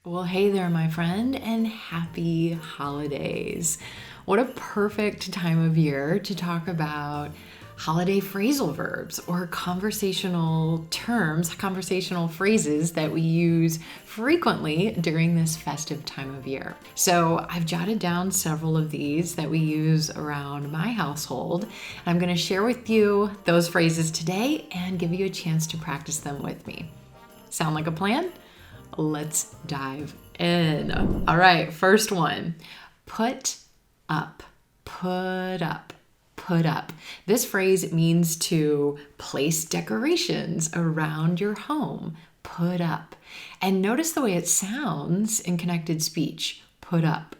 Well, hey there, my friend, and happy holidays. What a perfect time of year to talk about holiday phrasal verbs or conversational terms, conversational phrases that we use frequently during this festive time of year. So I've jotted down several of these that we use around my household. And I'm going to share with you those phrases today and give you a chance to practice them with me. Sound like a plan? Let's dive in. All right, first one. Put up, put up, put up. This phrase means to place decorations around your home. Put up. And notice the way it sounds in connected speech. Put up,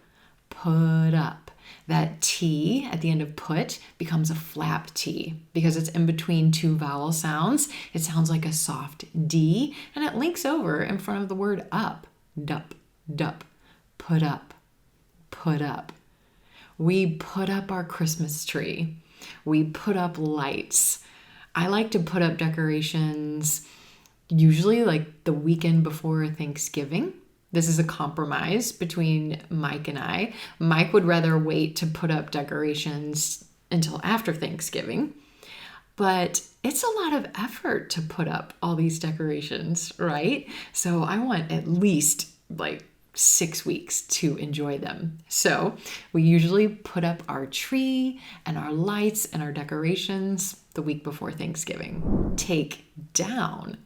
put up. That T at the end of put becomes a flap T because it's in between two vowel sounds. It sounds like a soft D and it links over in front of the word up. Dup, dup, put up, put up. We put up our Christmas tree. We put up lights. I like to put up decorations usually like the weekend before Thanksgiving. This is a compromise between Mike and I. Mike would rather wait to put up decorations until after Thanksgiving, but it's a lot of effort to put up all these decorations, right? So I want at least like 6 weeks to enjoy them. So we usually put up our tree and our lights and our decorations the week before Thanksgiving. Take down.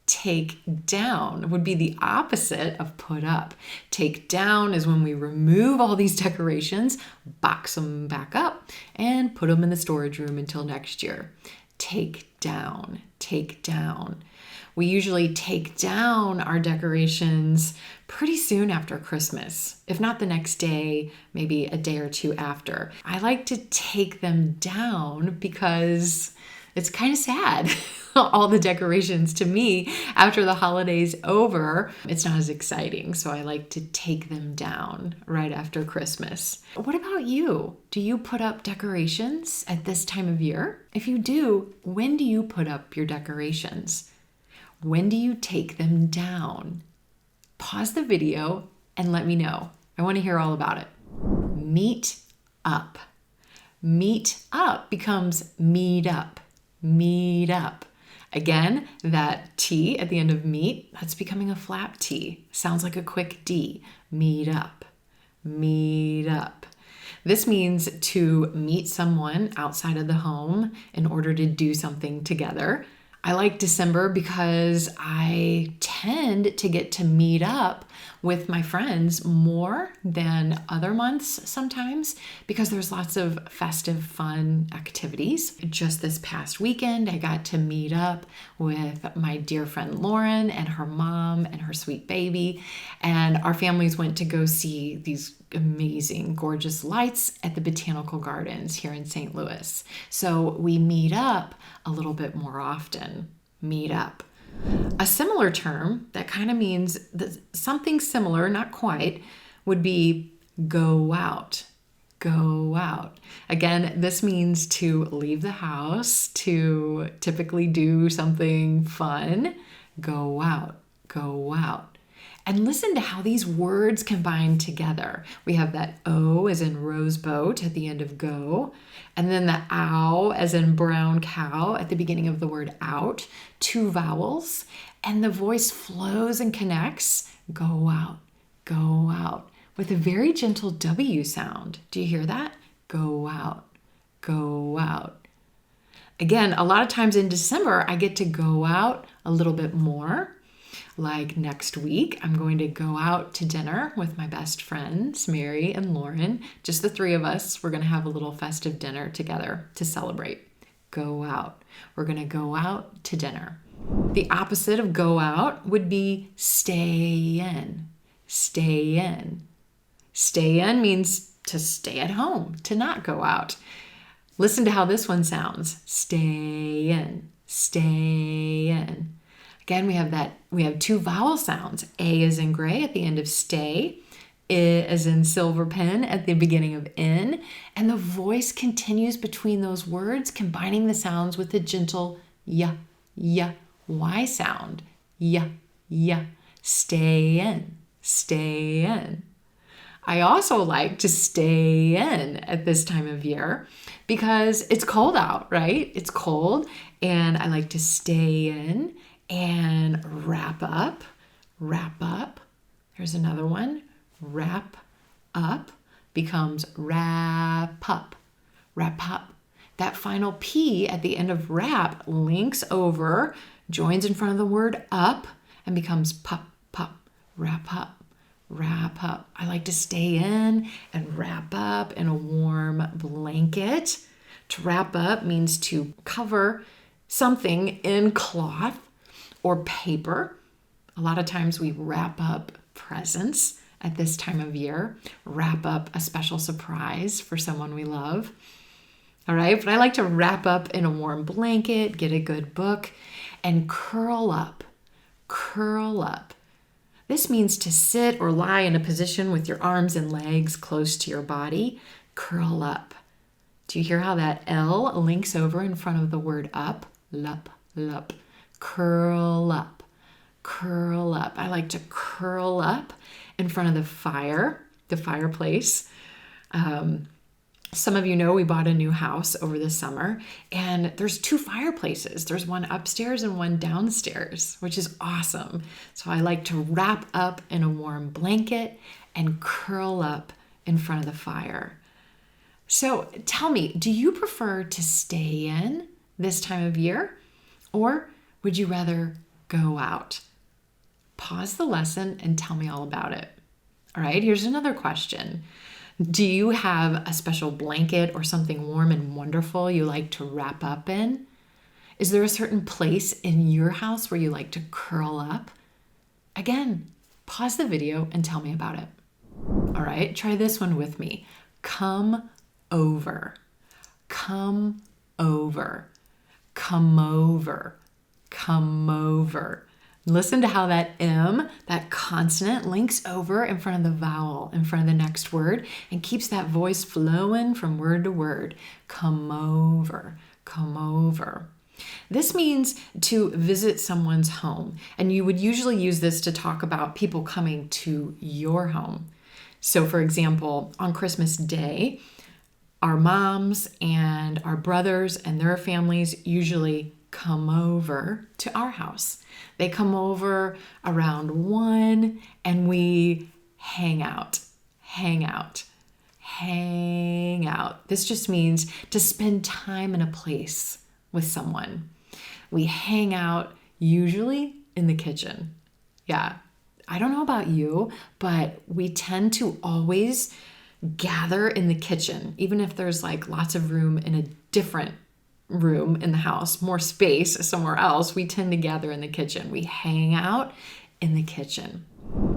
Take down would be the opposite of put up. Take down is when we remove all these decorations, box them back up, and put them in the storage room until next year. Take down, take down. We usually take down our decorations pretty soon after Christmas, if not the next day, maybe a day or two after. I like to take them down because it's kind of sad. All the decorations to me after the holidays over, it's not as exciting. So I like to take them down right after Christmas. What about you? Do you put up decorations at this time of year? If you do, when do you put up your decorations? When do you take them down? Pause the video and let me know. I want to hear all about it. Meet up. Meet up becomes meet up. Meet up. Again, that T at the end of meet, that's becoming a flap T. Sounds like a quick D. Meet up. Meet up. This means to meet someone outside of the home in order to do something together. I like December because I tend to get to meet up with my friends more than other months sometimes because there's lots of festive fun activities. Just this past weekend, I got to meet up with my dear friend Lauren and her mom and her sweet baby, and our families went to go see these amazing, gorgeous lights at the Botanical Gardens here in St. Louis. So we meet up a little bit more often. Meet up. A similar term that kind of means something similar, not quite, would be go out. Go out. Again, this means to leave the house, to typically do something fun. Go out. Go out. And listen to how these words combine together. We have that O as in roseboat at the end of go, and then the ow as in brown cow at the beginning of the word out, 2 vowels, and the voice flows and connects. Go out, go out, with a very gentle W sound. Do you hear that? Go out, go out. Again, a lot of times in December, I get to go out a little bit more. Like next week, I'm going to go out to dinner with my best friends, Mary and Lauren. Just the 3 of us. We're going to have a little festive dinner together to celebrate. Go out. We're going to go out to dinner. The opposite of go out would be stay in. Stay in. Stay in means to stay at home, to not go out. Listen to how this one sounds. Stay in. Stay in. Again, we have 2 vowel sounds. A as in gray at the end of stay, I as in silver pen at the beginning of in, and the voice continues between those words, combining the sounds with a gentle y, y, y sound. Y, y. Stay in. stay in. I also like to stay in at this time of year because it's cold out, right? It's cold, and I like to stay in and wrap up, wrap up. Here's another one. Wrap up becomes wrap up, wrap up. That final P at the end of wrap links over, joins in front of the word up, and becomes pup, pup, wrap up. Wrap up. I like to stay in and wrap up in a warm blanket. To wrap up means to cover something in cloth or paper. A lot of times we wrap up presents at this time of year, wrap up a special surprise for someone we love. All right, but I like to wrap up in a warm blanket, get a good book, and curl up. Curl up. This means to sit or lie in a position with your arms and legs close to your body. Curl up. Do you hear how that L links over in front of the word up? Lup, lup. Curl up. Curl up. I like to curl up in front of the fireplace. Some of you know we bought a new house over the summer, and there's 2 fireplaces. There's one upstairs and one downstairs, which is awesome. So I like to wrap up in a warm blanket and curl up in front of the fire. So tell me, do you prefer to stay in this time of year, or would you rather go out? Pause the lesson and tell me all about it. All right, here's another question. Do you have a special blanket or something warm and wonderful you like to wrap up in? Is there a certain place in your house where you like to curl up? Again, pause the video and tell me about it. All right, try this one with me. Come over. Come over. Come over. Come over. Listen to how that M, that consonant, links over in front of the vowel, in front of the next word, and keeps that voice flowing from word to word. Come over, come over. This means to visit someone's home, and you would usually use this to talk about people coming to your home. So, for example, on Christmas Day, our moms and our brothers and their families usually come over to our house. They come over around 1 and we hang out, hang out, hang out. This just means to spend time in a place with someone. We hang out usually in the kitchen. Yeah, I don't know about you, but we tend to always gather in the kitchen, even if there's like lots of room in a different room in the house, more space somewhere else, we tend to gather in the kitchen. We hang out in the kitchen.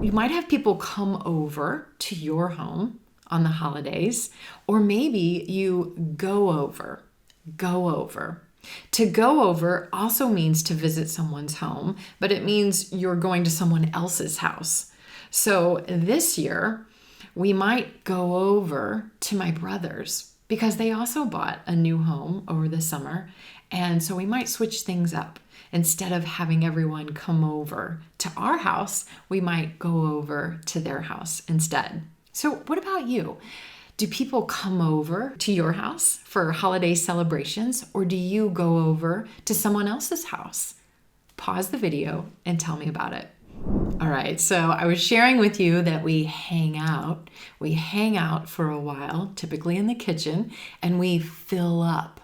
You might have people come over to your home on the holidays, or maybe you go over. Go over. To go over also means to visit someone's home, but it means you're going to someone else's house. So this year, we might go over to my brother's, because they also bought a new home over the summer. And so we might switch things up. Instead of having everyone come over to our house, we might go over to their house instead. So what about you? Do people come over to your house for holiday celebrations, or do you go over to someone else's house? Pause the video and tell me about it. All right, so I was sharing with you that we hang out. We hang out for a while, typically in the kitchen, and we fill up.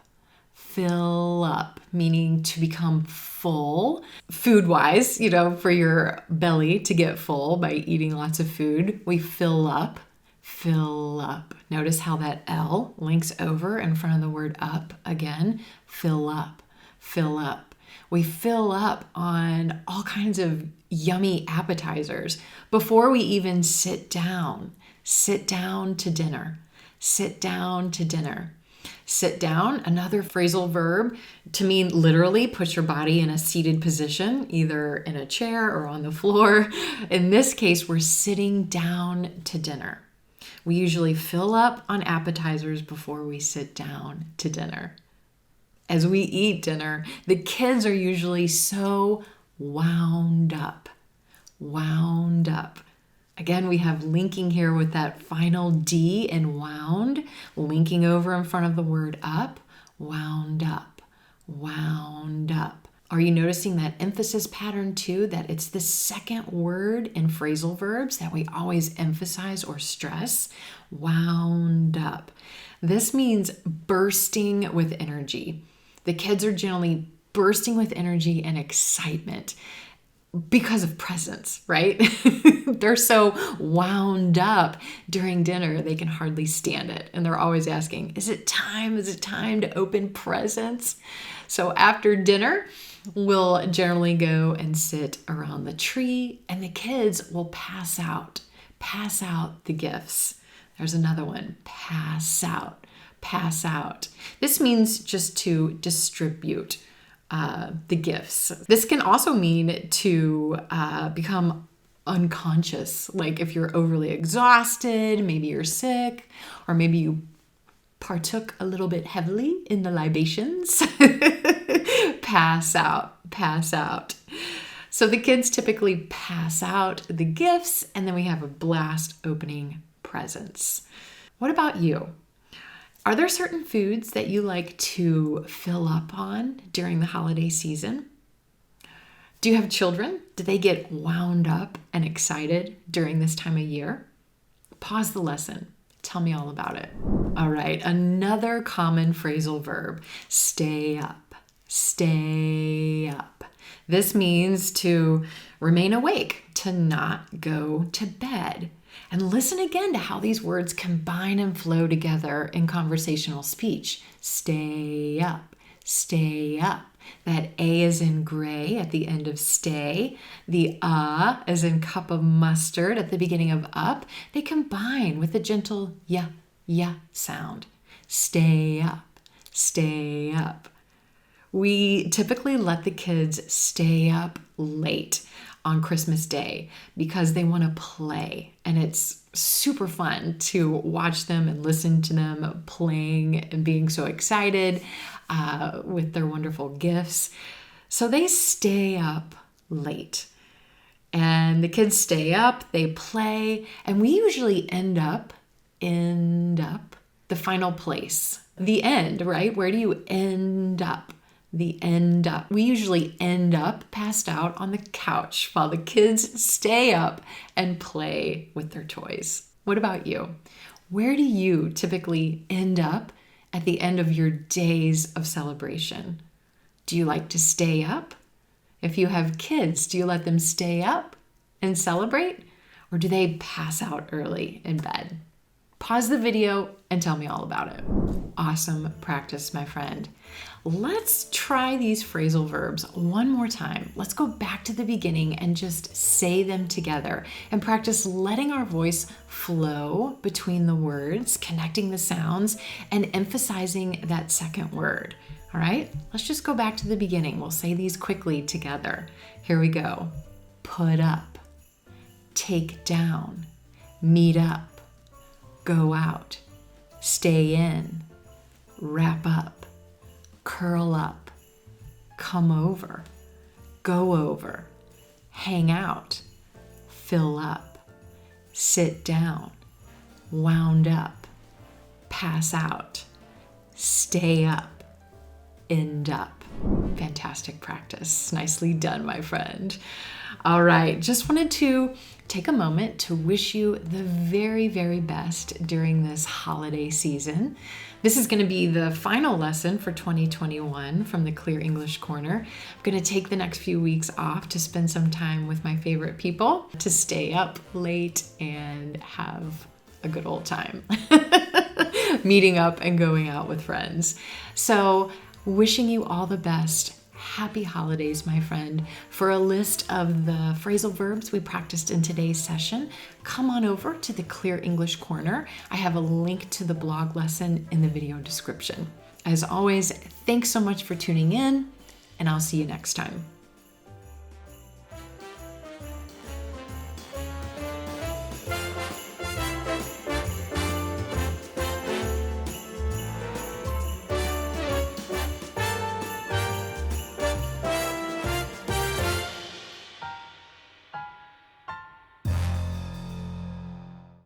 Fill up, meaning to become full, food-wise, for your belly to get full by eating lots of food. We fill up, fill up. Notice how that L links over in front of the word up again. Fill up, fill up. We fill up on all kinds of yummy appetizers before we even sit down. Sit down to dinner. Sit down to dinner. Sit down, another phrasal verb to mean literally put your body in a seated position, either in a chair or on the floor. In this case, we're sitting down to dinner. We usually fill up on appetizers before we sit down to dinner. As we eat dinner, the kids are usually so wound up. Wound up. Again, we have linking here with that final D in wound, linking over in front of the word up, wound up, wound up. Are you noticing that emphasis pattern too, that it's the second word in phrasal verbs that we always emphasize or stress? Wound up. This means bursting with energy. The kids are generally bursting with energy and excitement because of presents, right? They're so wound up during dinner, they can hardly stand it. And they're always asking, is it time? Is it time to open presents? So after dinner, we'll generally go and sit around the tree and the kids will pass out the gifts. There's another one, pass out, pass out. This means just to distribute the gifts. This can also mean to become unconscious, like if you're overly exhausted, maybe you're sick, or maybe you partook a little bit heavily in the libations. Pass out, pass out. So the kids typically pass out the gifts, and then we have a blast opening presents. What about you? Are there certain foods that you like to fill up on during the holiday season? Do you have children? Do they get wound up and excited during this time of year? Pause the lesson. Tell me all about it. All right, another common phrasal verb, stay up, stay up. This means to remain awake, to not go to bed. And listen again to how these words combine and flow together in conversational speech. Stay up, stay up. That A is in gray at the end of stay. The as in cup of mustard at the beginning of up. They combine with a gentle ya sound. Stay up, stay up. We typically let the kids stay up late on Christmas Day because they want to play, and it's super fun to watch them and listen to them playing and being so excited with their wonderful gifts. So they stay up late, and the kids stay up, they play, and we usually end up the final place, the end, right? Where do you end up? The end up. We usually end up passed out on the couch while the kids stay up and play with their toys. What about you? Where do you typically end up at the end of your days of celebration? Do you like to stay up? If you have kids, do you let them stay up and celebrate? Or do they pass out early in bed? Pause the video and tell me all about it. Awesome practice, my friend. Let's try these phrasal verbs one more time. Let's go back to the beginning and just say them together and practice letting our voice flow between the words, connecting the sounds, and emphasizing that second word. All right, let's just go back to the beginning. We'll say these quickly together. Here we go. Put up, take down, meet up, go out, stay in, wrap up, curl up, come over, go over, hang out, fill up, sit down, wound up, pass out, stay up, end up. Fantastic practice. Nicely done, my friend. All right, just wanted to take a moment to wish you the very, very best during this holiday season. This is going to be the final lesson for 2021 from the Clear English Corner. I'm going to take the next few weeks off to spend some time with my favorite people, to stay up late and have a good old time, meeting up and going out with friends. So wishing you all the best. Happy holidays, my friend. For a list of the phrasal verbs we practiced in today's session, come on over to the Clear English Corner. I have a link to the blog lesson in the video description. As always, thanks so much for tuning in, and I'll see you next time.